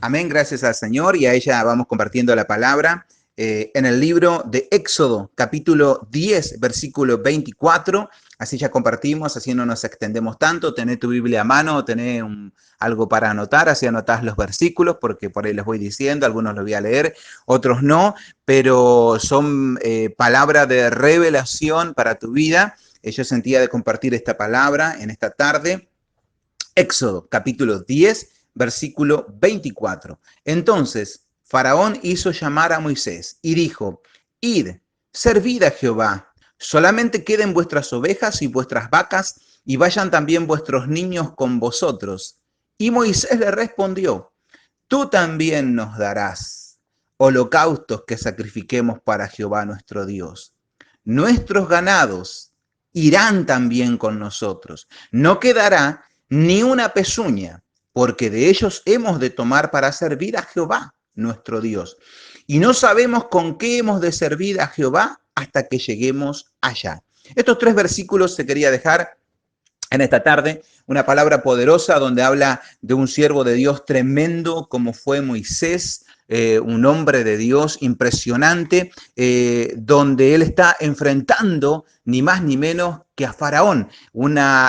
Amén, gracias al Señor, y a ella vamos compartiendo la palabra en el libro de Éxodo, capítulo 10, versículo 24. Así ya compartimos, así no nos extendemos tanto. Tené tu Biblia a mano, tené algo para anotar, así anotás los versículos, porque por ahí les voy diciendo, algunos los voy a leer, otros no, pero son palabra de revelación para tu vida. Yo sentía de compartir esta palabra en esta tarde. Éxodo, capítulo 10, versículo 24. Entonces, Faraón hizo llamar a Moisés y dijo, id, servid a Jehová, solamente queden vuestras ovejas y vuestras vacas, y vayan también vuestros niños con vosotros. Y Moisés le respondió, tú también nos darás holocaustos que sacrifiquemos para Jehová nuestro Dios. Nuestros ganados irán también con nosotros. No quedará ni una pezuña, porque de ellos hemos de tomar para servir a Jehová nuestro Dios. Y no sabemos con qué hemos de servir a Jehová hasta que lleguemos allá. Estos tres versículos se quería dejar en esta tarde, una palabra poderosa donde habla de un siervo de Dios tremendo como fue Moisés, un hombre de Dios impresionante, donde él está enfrentando ni más ni menos que a Faraón,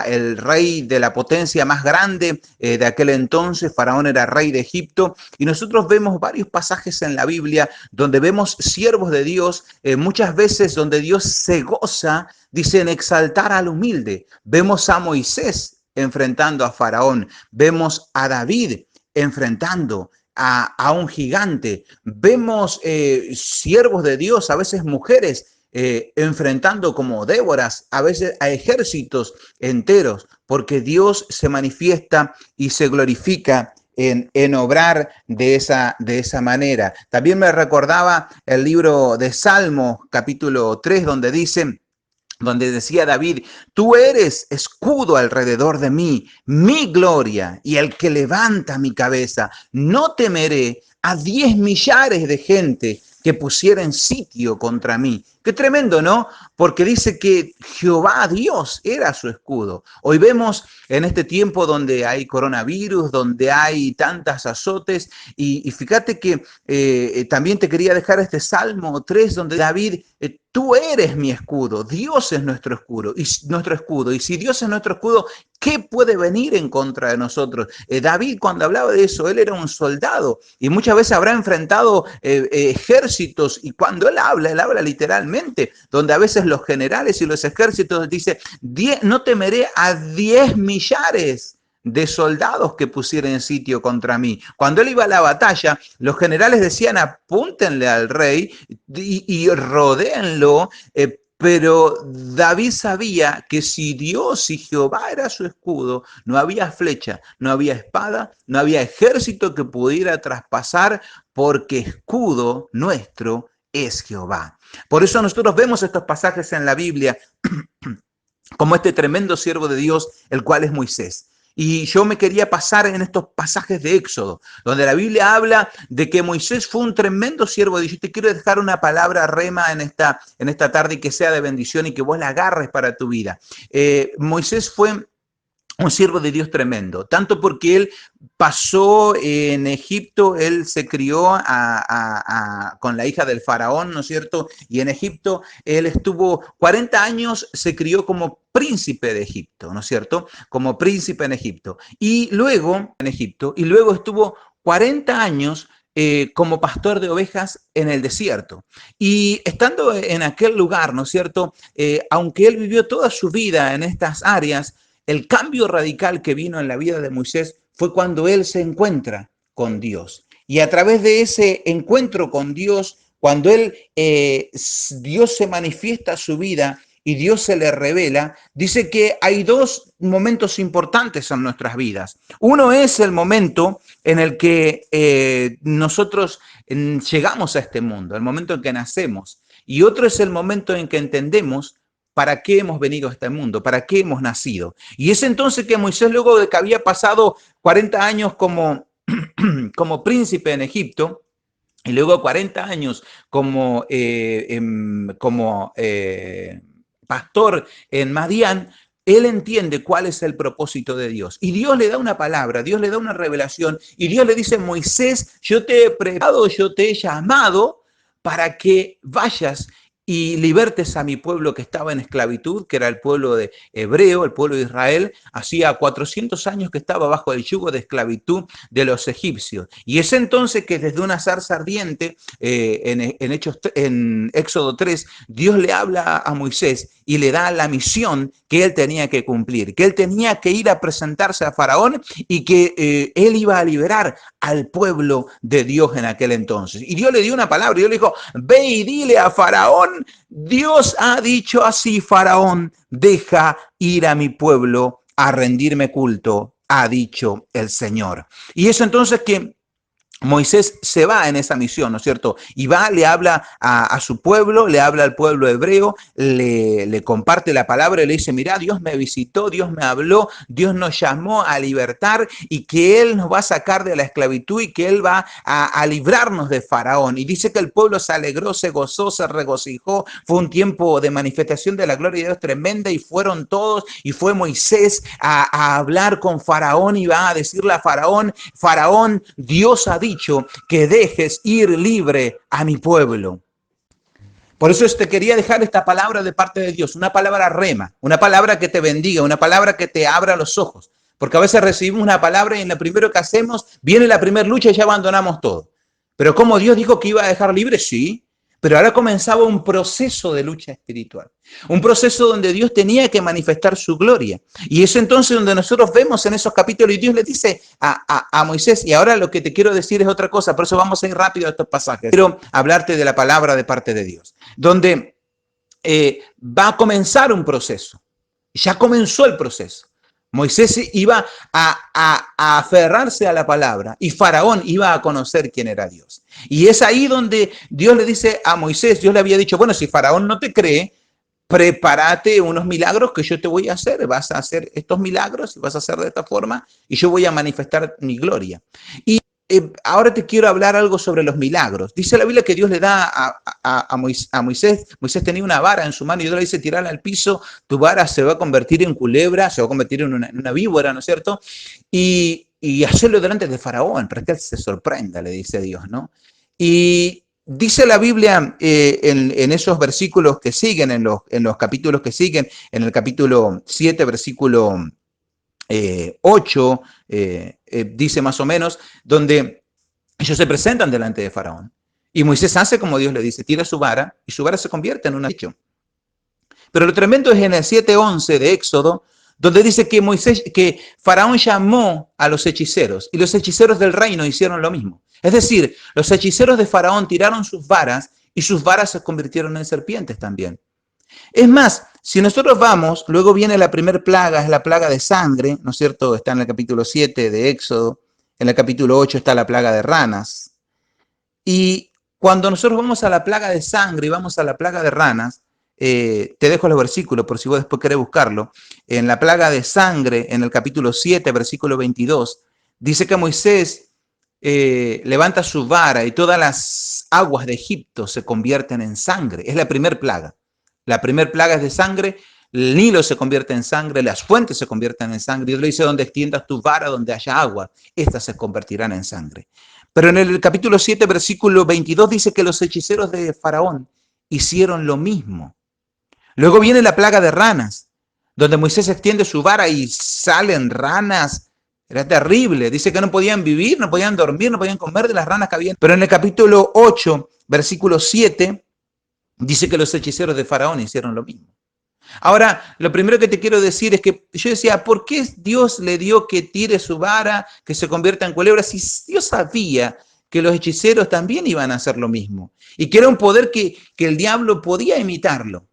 el rey de la potencia más grande de aquel entonces. Faraón era rey de Egipto, y nosotros vemos varios pasajes en la Biblia donde vemos siervos de Dios, muchas veces donde Dios se goza, dicen, exaltar al humilde. Vemos a Moisés enfrentando a Faraón, vemos a David enfrentando a un gigante, vemos siervos de Dios, a veces mujeres, enfrentando como Déboras, a veces a ejércitos enteros, porque Dios se manifiesta y se glorifica en obrar de esa manera. También me recordaba el libro de Salmos, capítulo 3, donde decía David, tú eres escudo alrededor de mí, mi gloria y el que levanta mi cabeza. No temeré a 10 millares de gente que pusieren sitio contra mí. Qué tremendo, ¿no? Porque dice que Jehová Dios era su escudo. Hoy vemos en este tiempo donde hay coronavirus, donde hay tantas azotes, y fíjate que también te quería dejar este Salmo 3 donde David, tú eres mi escudo, Dios es nuestro escudo, y si Dios es nuestro escudo, ¿qué puede venir en contra de nosotros? David, cuando hablaba de eso, él era un soldado y muchas veces habrá enfrentado ejércitos, y cuando él habla literalmente, donde a veces los generales y los ejércitos dicen, no temeré a 10 millares de soldados que pusieran sitio contra mí. Cuando él iba a la batalla, los generales decían, apúntenle al rey y rodéenlo, pero David sabía que si Dios y Jehová era su escudo, no había flecha, no había espada, no había ejército que pudiera traspasar, porque escudo nuestro es Jehová. Por eso nosotros vemos estos pasajes en la Biblia como este tremendo siervo de Dios, el cual es Moisés. Y yo me quería pasar en estos pasajes de Éxodo, donde la Biblia habla de que Moisés fue un tremendo siervo de Dios. Yo te quiero dejar una palabra rema en esta tarde, y que sea de bendición y que vos la agarres para tu vida. Moisés fue un siervo de Dios tremendo, tanto porque él pasó en Egipto, él se crió con la hija del faraón, ¿no es cierto? Y en Egipto él estuvo 40 años, se crió como príncipe de Egipto, ¿no es cierto? Como príncipe en Egipto. Y luego estuvo 40 años como pastor de ovejas en el desierto. Y estando en aquel lugar, ¿no es cierto? Aunque él vivió toda su vida en estas áreas, el cambio radical que vino en la vida de Moisés fue cuando él se encuentra con Dios. Y a través de ese encuentro con Dios, cuando Dios se manifiesta a su vida y Dios se le revela, dice que hay dos momentos importantes en nuestras vidas. Uno es el momento en el que nosotros llegamos a este mundo, el momento en que nacemos. Y otro es el momento en que entendemos para qué hemos venido a este mundo, para qué hemos nacido. Y es entonces que Moisés, luego de que había pasado 40 años como príncipe en Egipto, y luego 40 años como pastor en Madián, él entiende cuál es el propósito de Dios. Y Dios le da una palabra, Dios le da una revelación y Dios le dice, Moisés, yo te he preparado, yo te he llamado para que vayas y libertes a mi pueblo que estaba en esclavitud, que era el pueblo de hebreo, el pueblo de Israel. Hacía 400 años que estaba bajo el yugo de esclavitud de los egipcios. Y es entonces que desde una zarza ardiente, en Éxodo 3, Dios le habla a Moisés y le da la misión que él tenía que cumplir, que él tenía que ir a presentarse a Faraón y que él iba a liberar al pueblo de Dios en aquel entonces. Y Dios le dio una palabra, Dios le dijo, ve y dile a Faraón, Dios ha dicho así, Faraón, deja ir a mi pueblo a rendirme culto, ha dicho el Señor. Y eso entonces que Moisés se va en esa misión, ¿no es cierto? Y va, le habla a su pueblo, le habla al pueblo hebreo, le comparte la palabra y le dice, mira, Dios me visitó, Dios me habló, Dios nos llamó a libertar y que Él nos va a sacar de la esclavitud y que Él va a librarnos de Faraón. Y dice que el pueblo se alegró, se gozó, se regocijó. Fue un tiempo de manifestación de la gloria de Dios tremenda y fueron todos y fue Moisés a hablar con Faraón y va a decirle a Faraón, Faraón, Dios ha dicho que dejes ir libre a mi pueblo. Por eso te quería dejar esta palabra de parte de Dios, una palabra rema, una palabra que te bendiga, una palabra que te abra los ojos. Porque a veces recibimos una palabra y en lo primero que hacemos, viene la primera lucha y ya abandonamos todo. Pero como Dios dijo que iba a dejar libre, sí. Pero ahora comenzaba un proceso de lucha espiritual, un proceso donde Dios tenía que manifestar su gloria. Y es entonces donde nosotros vemos en esos capítulos y Dios le dice a Moisés, y ahora lo que te quiero decir es otra cosa, por eso vamos a ir rápido a estos pasajes. Quiero hablarte de la palabra de parte de Dios, donde va a comenzar un proceso. Ya comenzó el proceso. Moisés iba a aferrarse a la palabra y Faraón iba a conocer quién era Dios. Y es ahí donde Dios le dice a Moisés, Dios le había dicho, bueno, si Faraón no te cree, prepárate unos milagros que yo te voy a hacer. Vas a hacer estos milagros y vas a hacer de esta forma y yo voy a manifestar mi gloria. Y ahora te quiero hablar algo sobre los milagros. Dice la Biblia que Dios le da a Moisés. Moisés tenía una vara en su mano y Dios le dice, tirarla al piso, tu vara se va a convertir en culebra, se va a convertir en una víbora, ¿no es cierto? Y hacerlo delante de Faraón, para que él se sorprenda, le dice Dios, ¿no? Y dice la Biblia en esos versículos que siguen, en los capítulos que siguen, en el capítulo 7, versículo 8, dice más o menos, donde ellos se presentan delante de Faraón. Y Moisés hace como Dios le dice, tira su vara y su vara se convierte en un hecho. Pero lo tremendo es en el 7:11 de Éxodo, donde dice que Faraón llamó a los hechiceros y los hechiceros del reino hicieron lo mismo. Es decir, los hechiceros de Faraón tiraron sus varas y sus varas se convirtieron en serpientes también. Es más, si nosotros vamos, luego viene la primera plaga, es la plaga de sangre, ¿no es cierto? Está en el capítulo 7 de Éxodo, en el capítulo 8 está la plaga de ranas. Y cuando nosotros vamos a la plaga de sangre y vamos a la plaga de ranas, te dejo los versículos por si vos después querés buscarlo. En la plaga de sangre, en el capítulo 7, versículo 22, dice que Moisés levanta su vara y todas las aguas de Egipto se convierten en sangre. Es la primera plaga. La primera plaga es de sangre, el Nilo se convierte en sangre, las fuentes se convierten en sangre. Dios le dice, donde extiendas tu vara, donde haya agua, estas se convertirán en sangre. Pero en el capítulo 7, versículo 22, dice que los hechiceros de Faraón hicieron lo mismo. Luego viene la plaga de ranas, donde Moisés extiende su vara y salen ranas. Era terrible. Dice que no podían vivir, no podían dormir, no podían comer de las ranas que habían. Pero en el capítulo 8, versículo 7, dice que los hechiceros de Faraón hicieron lo mismo. Ahora, lo primero que te quiero decir es que yo decía, ¿por qué Dios le dio que tire su vara, que se convierta en culebra? Si Dios sabía que los hechiceros también iban a hacer lo mismo y que era un poder que el diablo podía imitarlo.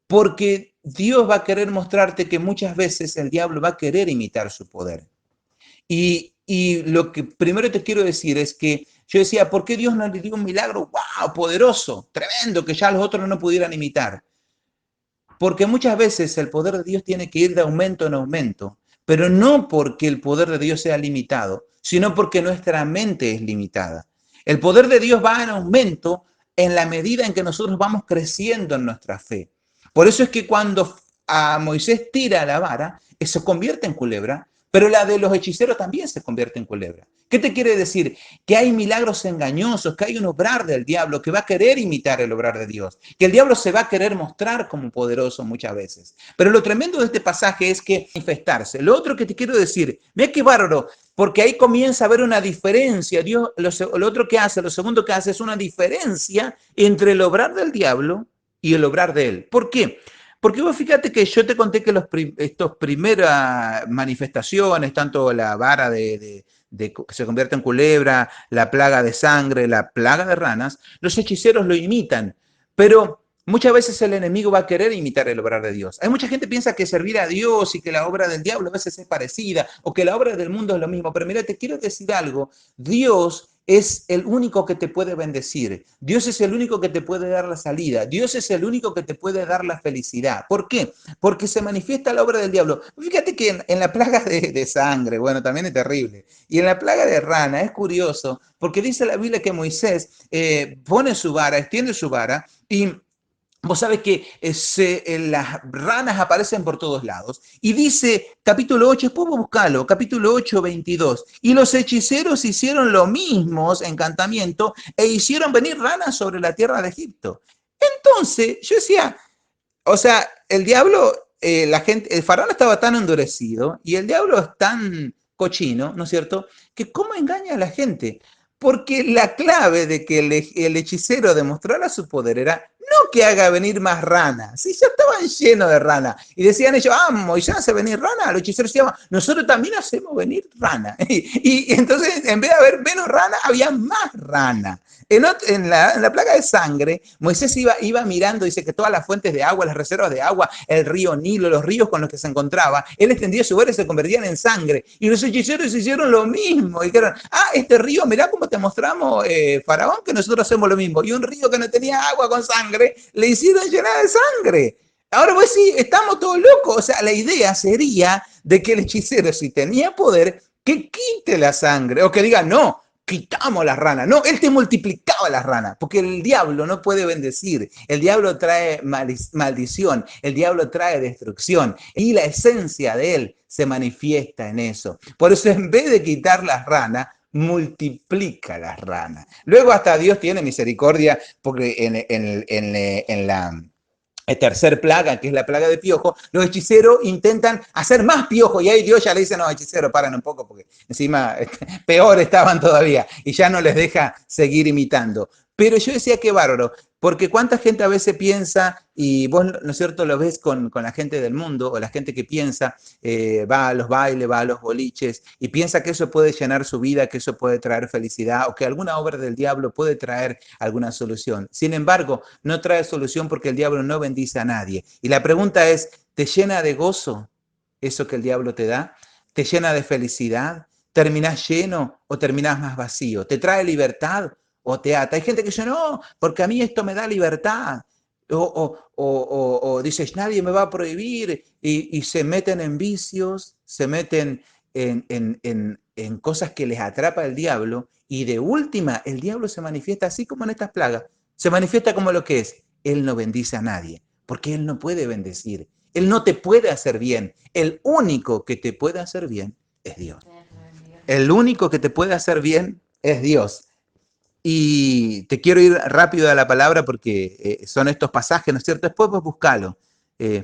Porque Dios va a querer mostrarte que muchas veces el diablo va a querer imitar su poder. Y lo que primero te quiero decir es que yo decía, ¿por qué Dios no le dio un milagro? ¡Wow! Poderoso, tremendo, que ya los otros no pudieran imitar. Porque muchas veces el poder de Dios tiene que ir de aumento en aumento, pero no porque el poder de Dios sea limitado, sino porque nuestra mente es limitada. El poder de Dios va en aumento en la medida en que nosotros vamos creciendo en nuestra fe. Por eso es que cuando a Moisés tira la vara, se convierte en culebra, pero la de los hechiceros también se convierte en culebra. ¿Qué te quiere decir? Que hay milagros engañosos, que hay un obrar del diablo que va a querer imitar el obrar de Dios, que el diablo se va a querer mostrar como poderoso muchas veces. Pero lo tremendo de este pasaje es que manifestarse. Lo otro que te quiero decir, mira qué bárbaro, porque ahí comienza a haber una diferencia. Dios, lo otro que hace, lo segundo que hace es una diferencia entre el obrar del diablo y el obrar de él. ¿Por qué? Porque vos fíjate que yo te conté que estos primeras manifestaciones, tanto la vara que se convierte en culebra, la plaga de sangre, la plaga de ranas, los hechiceros lo imitan, pero muchas veces el enemigo va a querer imitar el obrar de Dios. Hay mucha gente que piensa que servir a Dios y que la obra del diablo a veces es parecida o que la obra del mundo es lo mismo, pero mira, te quiero decir algo, Dios es el único que te puede bendecir. Dios es el único que te puede dar la salida. Dios es el único que te puede dar la felicidad. ¿Por qué? Porque se manifiesta la obra del diablo. Fíjate que en la plaga de sangre, bueno, también es terrible. Y en la plaga de rana es curioso, porque dice la Biblia que Moisés pone su vara, extiende su vara y vos sabés que las ranas aparecen por todos lados. Y dice, capítulo 8, después buscalo, capítulo 8, 22. Y los hechiceros hicieron lo mismo, encantamiento, e hicieron venir ranas sobre la tierra de Egipto. Entonces, yo decía, o sea, el diablo, el faraón estaba tan endurecido y el diablo es tan cochino, ¿no es cierto? Que cómo engaña a la gente. Porque la clave de que el hechicero demostrara su poder era no que haga venir más ranas, si ya estaban llenos de ranas. Y decían ellos, Moisés hace venir ranas, los hechiceros decían, nosotros también hacemos venir ranas. Y entonces, en vez de haber menos ranas, había más ranas. En la plaga de sangre, Moisés iba mirando, dice que todas las fuentes de agua, las reservas de agua, el río Nilo, los ríos con los que se encontraba, él extendía su vara y se convertían en sangre. Y los hechiceros hicieron lo mismo. Y dijeron, este río, mirá cómo te mostramos, Faraón, que nosotros hacemos lo mismo. Y un río que no tenía agua con sangre, le hicieron llenar de sangre. Ahora pues sí, estamos todos locos. O sea, la idea sería de que el hechicero, si tenía poder, que quite la sangre, o que diga, no, quitamos las ranas. No, él te multiplicaba las ranas, porque el diablo no puede bendecir. El diablo trae maldición, el diablo trae destrucción. Y la esencia de él se manifiesta en eso. Por eso, en vez de quitar las ranas, multiplica las ranas. Luego hasta Dios tiene misericordia, porque en la tercer plaga, que es la plaga de piojo, los hechiceros intentan hacer más piojo y ahí Dios ya le dice, no, hechiceros, paran un poco porque encima peor estaban todavía y ya no les deja seguir imitando. Pero yo decía que bárbaro, porque cuánta gente a veces piensa, y vos, ¿no es cierto?, lo ves con la gente del mundo, o la gente que piensa, va a los bailes, va a los boliches, y piensa que eso puede llenar su vida, que eso puede traer felicidad, o que alguna obra del diablo puede traer alguna solución. Sin embargo, no trae solución porque el diablo no bendice a nadie. Y la pregunta es, ¿te llena de gozo eso que el diablo te da? ¿Te llena de felicidad? ¿Terminás lleno o terminás más vacío? ¿Te trae libertad o te ata? Hay gente que dice, no, porque a mí esto me da libertad. O dices, nadie me va a prohibir y se meten en vicios, se meten en cosas que les atrapa el diablo y de última el diablo se manifiesta así como en estas plagas, se manifiesta como lo que es, él no bendice a nadie, porque él no puede bendecir, él no te puede hacer bien, el único que te puede hacer bien es Dios. El único que te puede hacer bien es Dios. Y te quiero ir rápido a la palabra porque son estos pasajes, ¿no es cierto? Después vos buscalo.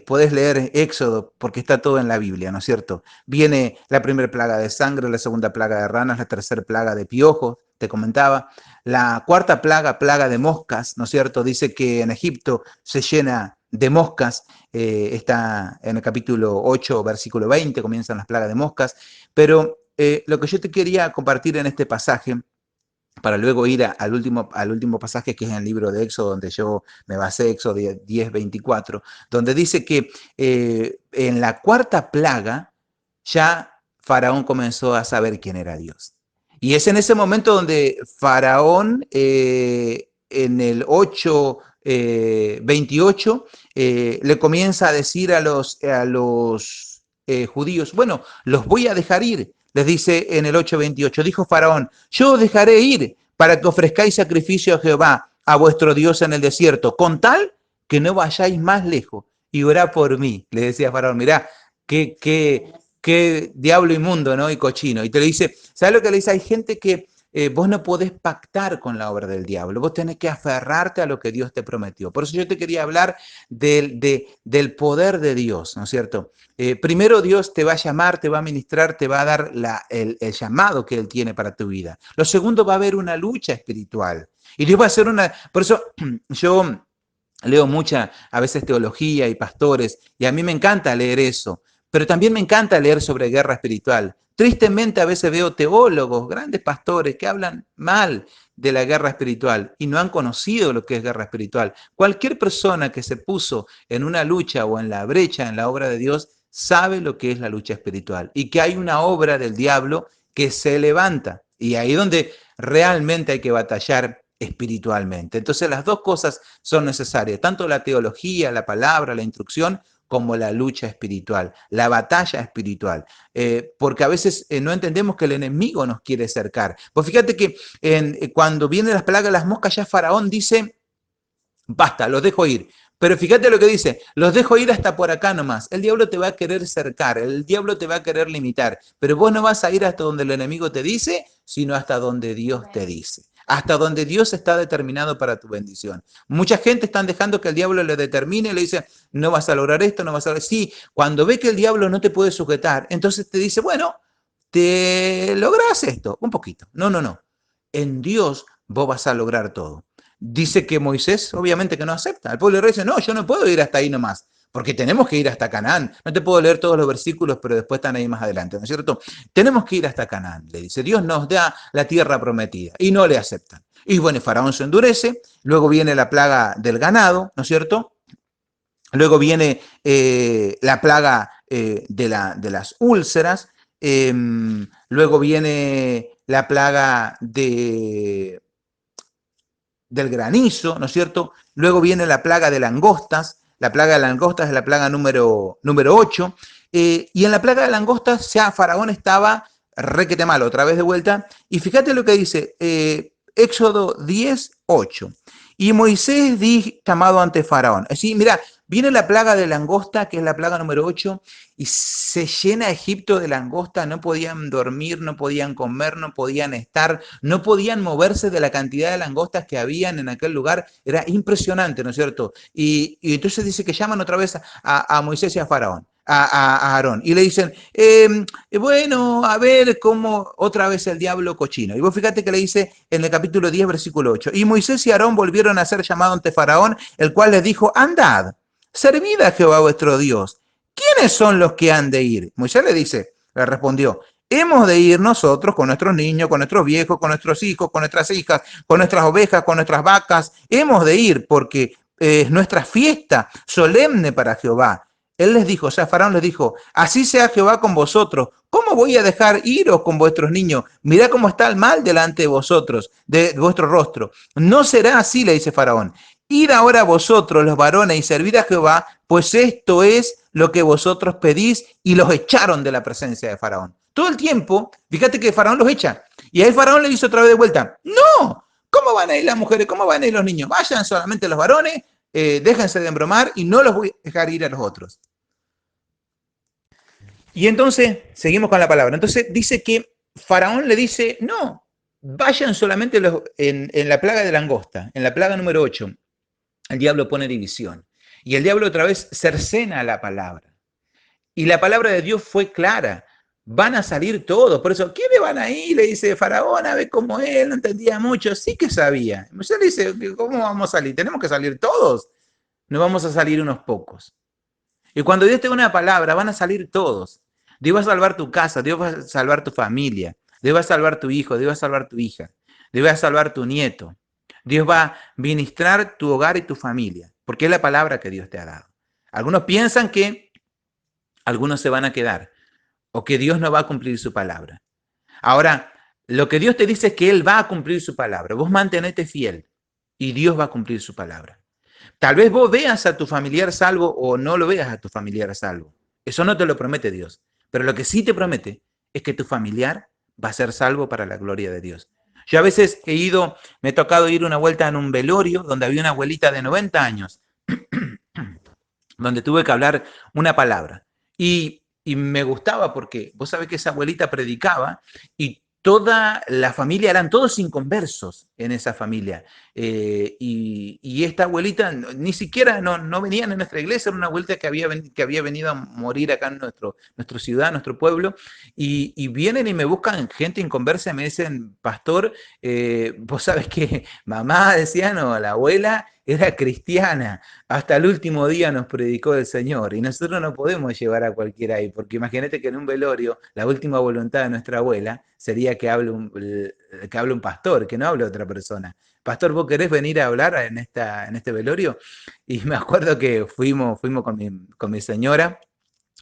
Podés leer Éxodo porque está todo en la Biblia, ¿no es cierto? Viene la primera plaga de sangre, la segunda plaga de ranas, la tercera plaga de piojos, te comentaba. La cuarta plaga, plaga de moscas, ¿no es cierto? Dice que en Egipto se llena de moscas. Está en el capítulo 8, versículo 20, comienzan las plagas de moscas. Pero lo que yo te quería compartir en este pasaje para luego ir al último pasaje que es en el libro de Éxodo, donde yo me basé, Éxodo 10, 24, donde dice que en la cuarta plaga ya Faraón comenzó a saber quién era Dios. Y es en ese momento donde Faraón, en el 8, 28, le comienza a decir a los judíos, bueno, los voy a dejar ir. Les dice en el 8:28, dijo Faraón, yo os dejaré ir para que ofrezcáis sacrificio a Jehová, a vuestro Dios en el desierto, con tal que no vayáis más lejos. y orá por mí. Le decía a Faraón, mirá, qué diablo inmundo, ¿no? Y cochino. Y te le dice, ¿sabes lo que le dice? Hay gente que vos no podés pactar con la obra del diablo, vos tenés que aferrarte a lo que Dios te prometió. Por eso yo te quería hablar del poder de Dios, ¿no es cierto? Primero Dios te va a llamar, te va a ministrar, te va a dar el llamado que Él tiene para tu vida. Lo segundo, va a haber una lucha espiritual. Y Dios va a hacer una... Por eso yo leo mucha, a veces teología y pastores, y a mí me encanta leer eso, pero también me encanta leer sobre guerra espiritual. Tristemente a veces veo teólogos, grandes pastores, que hablan mal de la guerra espiritual y no han conocido lo que es guerra espiritual. Cualquier persona que se puso en una lucha o en la brecha en la obra de Dios sabe lo que es la lucha espiritual y que hay una obra del diablo que se levanta. Y ahí es donde realmente hay que batallar espiritualmente. Entonces las dos cosas son necesarias, tanto la teología, la palabra, la instrucción, como la lucha espiritual, la batalla espiritual, porque a veces no entendemos que el enemigo nos quiere cercar. Pues fíjate que cuando vienen las plagas de las moscas, ya Faraón dice, basta, los dejo ir. Pero fíjate lo que dice, los dejo ir hasta por acá nomás. El diablo te va a querer cercar, el diablo te va a querer limitar, pero vos no vas a ir hasta donde el enemigo te dice, sino hasta donde Dios te dice. Hasta donde Dios está determinado para tu bendición. Mucha gente están dejando que el diablo le determine y le dice, no vas a lograr esto, no vas a lograr... Sí, cuando ve que el diablo no te puede sujetar, entonces te dice, bueno, te logras esto, un poquito. No, no, no. En Dios vos vas a lograr todo. Dice que Moisés, obviamente que no acepta. El pueblo de Israel dice, no, yo no puedo ir hasta ahí nomás, porque tenemos que ir hasta Canaán. No te puedo leer todos los versículos, pero después están ahí más adelante, ¿no es cierto? Tenemos que ir hasta Canaán, le dice. Dios nos da la tierra prometida y no le aceptan. Y bueno, Faraón se endurece, luego viene la plaga del ganado, ¿no es cierto? Luego viene la plaga de las úlceras, luego viene la plaga del granizo, ¿no es cierto? Luego viene la plaga de langostas, la plaga de langostas es la plaga número 8, y en la plaga de langostas ya Faraón estaba requete malo, otra vez de vuelta, y fíjate lo que dice Éxodo 10:8. Y Moisés llamado ante Faraón. Así, mira, viene la plaga de langosta, que es la plaga número 8, y se llena Egipto de langosta, no podían dormir, no podían comer, no podían estar, no podían moverse de la cantidad de langostas que habían en aquel lugar. Era impresionante, ¿no es cierto? Y entonces dice que llaman otra vez a Moisés y a Faraón. A Aarón y le dicen, bueno, a ver cómo otra vez el diablo cochino. Y vos fíjate que le dice en el capítulo 10, versículo 8, y Moisés y Aarón volvieron a ser llamados ante Faraón, el cual les dijo, andad, servid a Jehová vuestro Dios. ¿Quiénes son los que han de ir? Moisés le respondió, hemos de ir nosotros con nuestros niños, con nuestros viejos, con nuestros hijos, con nuestras hijas, con nuestras ovejas, con nuestras vacas. Hemos de ir porque es nuestra fiesta solemne para Jehová. Él les dijo, o sea, Faraón les dijo, así sea Jehová con vosotros. ¿Cómo voy a dejar iros con vuestros niños? Mirá cómo está el mal delante de vosotros, de vuestro rostro. No será así, le dice Faraón. Id ahora vosotros, los varones, y servid a Jehová, pues esto es lo que vosotros pedís, y los echaron de la presencia de Faraón. Todo el tiempo, fíjate que Faraón los echa. Y ahí Faraón le dice otra vez de vuelta, no, ¿cómo van a ir las mujeres? ¿Cómo van a ir los niños? Vayan solamente los varones, déjense de embromar y no los voy a dejar ir a los otros. Y entonces, seguimos con la palabra. Entonces dice que Faraón le dice, no, vayan solamente en la plaga de langosta, en la plaga número 8. El diablo pone división. Y el diablo otra vez cercena la palabra. Y la palabra de Dios fue clara. Van a salir todos. Por eso, ¿quiénes van ahí? Le dice Faraón, a ver cómo él no entendía mucho. Sí que sabía. Moisés le dice, ¿cómo vamos a salir? Tenemos que salir todos. No vamos a salir unos pocos. Y cuando Dios te da una palabra, van a salir todos. Dios va a salvar tu casa, Dios va a salvar tu familia, Dios va a salvar tu hijo, Dios va a salvar tu hija, Dios va a salvar tu nieto. Dios va a ministrar tu hogar y tu familia, porque es la palabra que Dios te ha dado. Algunos piensan que algunos se van a quedar o que Dios no va a cumplir su palabra. Ahora, lo que Dios te dice es que Él va a cumplir su palabra. Vos mantenete fiel y Dios va a cumplir su palabra. Tal vez vos veas a tu familiar salvo o no lo veas a tu familiar salvo. Eso no te lo promete Dios. Pero lo que sí te promete es que tu familiar va a ser salvo para la gloria de Dios. Yo a veces me he tocado ir una vuelta en un velorio donde había una abuelita de 90 años. donde tuve que hablar una palabra. Y me gustaba porque vos sabés que esa abuelita predicaba y toda la familia, eran todos inconversos en esa familia. Y esta abuelita ni siquiera no venían en nuestra iglesia, era una abuelita que había venido a morir acá en nuestra ciudad, nuestro pueblo, y vienen y me buscan gente inconversa y me dicen, pastor, vos sabés que mamá, decían, o la abuela era cristiana, hasta el último día nos predicó el Señor y nosotros no podemos llevar a cualquiera ahí, porque imagínate que en un velorio la última voluntad de nuestra abuela sería que hable un pastor, que no hable otra persona. Pastor, ¿vos querés venir a hablar en este velorio? Y me acuerdo que fuimos con mi señora.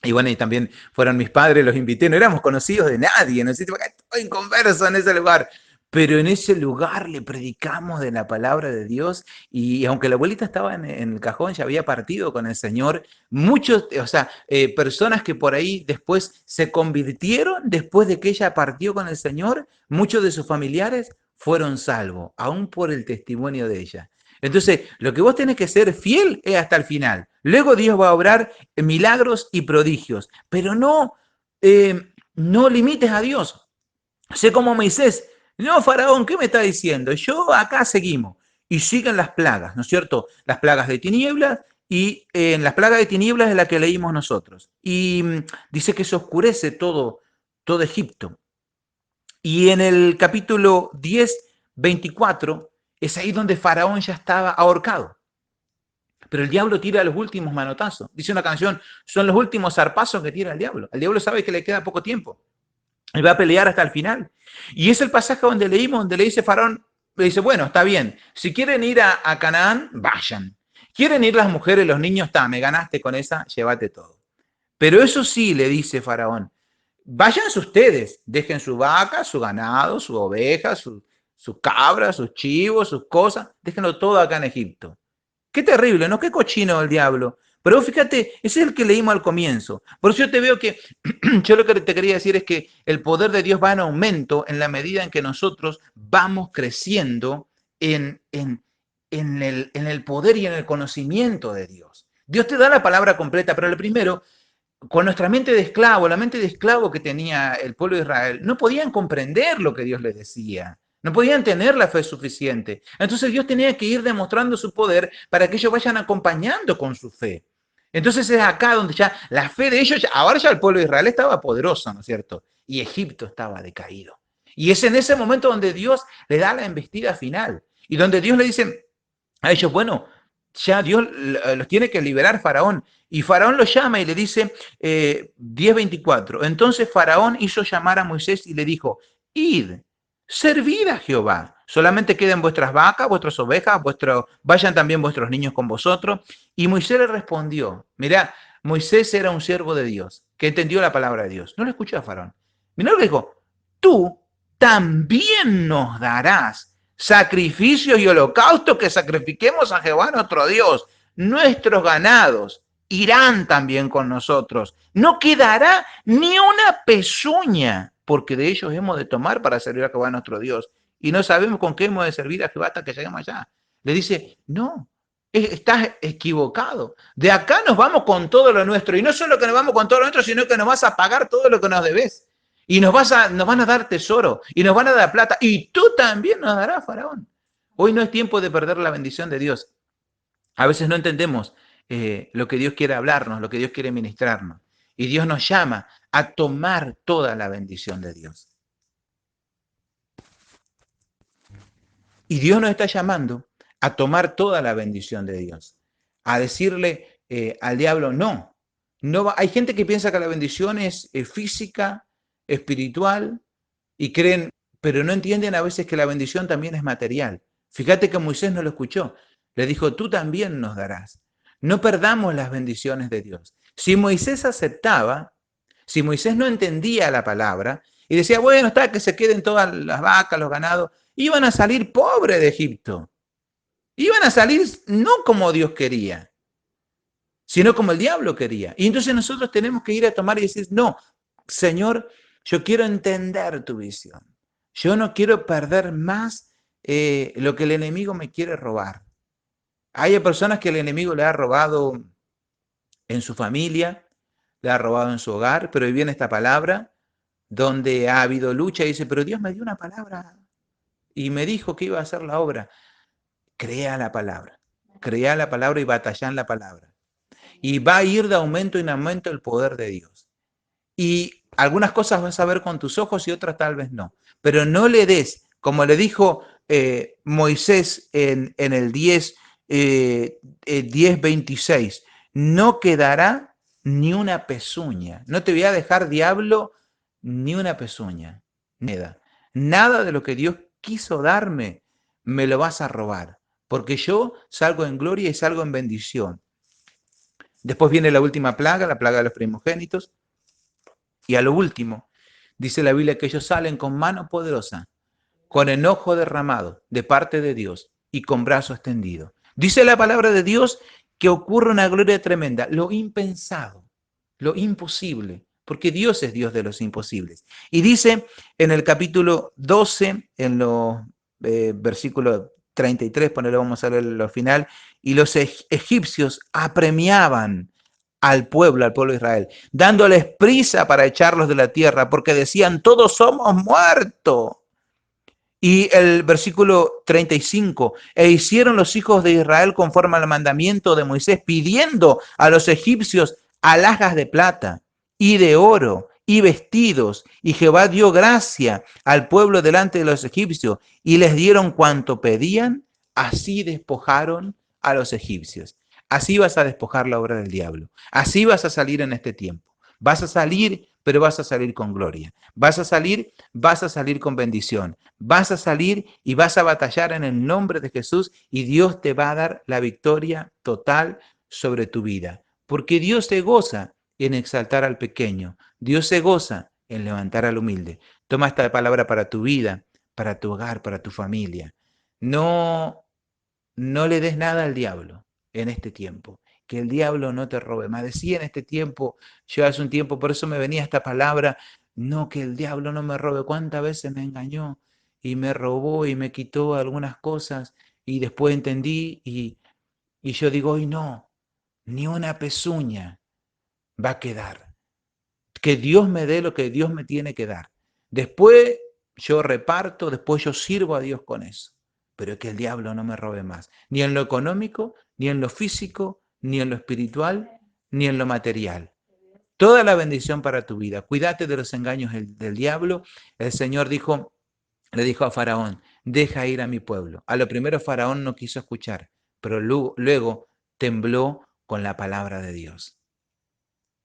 Y bueno, y también fueron mis padres, los invité, no éramos conocidos de nadie, no sé, estoy inconverso en ese lugar. Pero en ese lugar le predicamos de la palabra de Dios y aunque la abuelita estaba en el cajón, ya había partido con el Señor, muchos, o sea, personas que por ahí después se convirtieron, después de que ella partió con el Señor, muchos de sus familiares fueron salvos, aún por el testimonio de ella. Entonces, lo que vos tenés que ser fiel es hasta el final. Luego Dios va a obrar milagros y prodigios, pero no limites a Dios. Sé como Moisés, no, Faraón, ¿qué me está diciendo? Yo acá seguimos. Y siguen las plagas, ¿no es cierto? Las plagas de tinieblas y en las plagas de tinieblas es la que leímos nosotros. Y dice que se oscurece todo Egipto. Y en el capítulo 10, 24, es ahí donde Faraón ya estaba ahorcado. Pero el diablo tira los últimos manotazos. Dice una canción, son los últimos zarpazos que tira el diablo. El diablo sabe que le queda poco tiempo. Y va a pelear hasta el final. Y es el pasaje donde leímos, donde le dice Faraón, le dice, bueno, está bien, si quieren ir a Canaán, vayan. Quieren ir las mujeres, los niños, está, me ganaste con esa, llévate todo. Pero eso sí, le dice Faraón, váyanse ustedes, dejen su vaca, su ganado, su oveja, su cabra, sus chivos, sus cosas, déjenlo todo acá en Egipto. Qué terrible, ¿no? Qué cochino el diablo. Pero fíjate, ese es el que leímos al comienzo. Por eso yo te veo que, yo lo que te quería decir es que el poder de Dios va en aumento en la medida en que nosotros vamos creciendo en el poder y en el conocimiento de Dios. Dios te da la palabra completa, pero lo primero, con nuestra mente de esclavo, la mente de esclavo que tenía el pueblo de Israel, no podían comprender lo que Dios les decía. No podían tener la fe suficiente. Entonces Dios tenía que ir demostrando su poder para que ellos vayan acompañando con su fe. Entonces es acá donde ya la fe de ellos, ahora ya el pueblo de Israel estaba poderoso, ¿no es cierto? Y Egipto estaba decaído. Y es en ese momento donde Dios le da la embestida final. Y donde Dios le dice a ellos, bueno, ya Dios los tiene que liberar Faraón. Y Faraón los llama y le dice, 10:24, entonces Faraón hizo llamar a Moisés y le dijo, id, servid a Jehová, solamente queden vuestras vacas, vuestras ovejas, vayan también vuestros niños con vosotros. Y Moisés le respondió, mirá, Moisés era un siervo de Dios, que entendió la palabra de Dios. No lo escuchó a Faraón. Mirá lo que dijo, tú también nos darás sacrificios y holocaustos que sacrifiquemos a Jehová nuestro Dios. Nuestros ganados irán también con nosotros. No quedará ni una pezuña, porque de ellos hemos de tomar para servir a Jehová nuestro Dios. Y no sabemos con qué hemos de servir a Jehová hasta que lleguemos allá. Le dice, no, estás equivocado. De acá nos vamos con todo lo nuestro. Y no solo que nos vamos con todo lo nuestro, sino que nos vas a pagar todo lo que nos debes. Y nos van a dar tesoro. Y nos van a dar plata. Y tú también nos darás, Faraón. Hoy no es tiempo de perder la bendición de Dios. A veces no entendemos lo que Dios quiere hablarnos, lo que Dios quiere ministrarnos. Y Dios nos llama a tomar toda la bendición de Dios. Y Dios nos está llamando a tomar toda la bendición de Dios. A decirle al diablo, no. Hay gente que piensa que la bendición es física, espiritual, y creen, pero no entienden a veces que la bendición también es material. Fíjate que Moisés no lo escuchó. Le dijo, tú también nos darás. No perdamos las bendiciones de Dios. Si Moisés aceptaba, si Moisés no entendía la palabra y decía, bueno, está, que se queden todas las vacas, los ganados, iban a salir pobres de Egipto. Iban a salir no como Dios quería, sino como el diablo quería. Y entonces nosotros tenemos que ir a tomar y decir, no, Señor, yo quiero entender tu visión. Yo no quiero perder más lo que el enemigo me quiere robar. Hay personas que el enemigo le ha robado en su familia, le ha robado en su hogar, pero hoy viene esta palabra donde ha habido lucha y dice, pero Dios me dio una palabra y me dijo que iba a hacer la obra. Crea la palabra y batalla en la palabra. Y va a ir de aumento en aumento el poder de Dios. Y algunas cosas vas a ver con tus ojos y otras tal vez no. Pero no le des, como le dijo Moisés en el 10:26, no quedará ni una pezuña. No te voy a dejar, diablo, ni una pezuña. Nada. Nada de lo que Dios quiso darme me lo vas a robar. Porque yo salgo en gloria y salgo en bendición. Después viene la última plaga, la plaga de los primogénitos. Y a lo último, dice la Biblia que ellos salen con mano poderosa, con enojo derramado de parte de Dios y con brazo extendido. Dice la palabra de Dios que ocurre una gloria tremenda, lo impensado, lo imposible, porque Dios es Dios de los imposibles. Y dice en el capítulo 12, en los versículos 33, ponelo, vamos a leer lo final, y los egipcios apremiaban al pueblo de Israel, dándoles prisa para echarlos de la tierra, porque decían, todos somos muertos. Y el versículo 35, e hicieron los hijos de Israel conforme al mandamiento de Moisés, pidiendo a los egipcios alhajas de plata y de oro y vestidos. Y Jehová dio gracia al pueblo delante de los egipcios y les dieron cuanto pedían, así despojaron a los egipcios. Así vas a despojar la obra del diablo. Así vas a salir en este tiempo. Vas a salir, pero vas a salir con gloria. Vas a salir con bendición. Vas a salir y vas a batallar en el nombre de Jesús y Dios te va a dar la victoria total sobre tu vida. Porque Dios se goza en exaltar al pequeño. Dios se goza en levantar al humilde. Toma esta palabra para tu vida, para tu hogar, para tu familia. No, no le des nada al diablo en este tiempo. Que el diablo no te robe más. Decía en este tiempo, yo hace un tiempo, por eso me venía esta palabra, no, que el diablo no me robe. ¿Cuántas veces me engañó y me robó y me quitó algunas cosas y después entendí y yo digo, hoy no, ni una pezuña va a quedar. Que Dios me dé lo que Dios me tiene que dar. Después yo reparto, después yo sirvo a Dios con eso. Pero que el diablo no me robe más, ni en lo económico, ni en lo físico, ni en lo espiritual, ni en lo material. Toda la bendición para tu vida. Cuídate de los engaños del diablo. El Señor le dijo a Faraón, deja ir a mi pueblo. A lo primero Faraón no quiso escuchar, pero luego tembló con la palabra de Dios.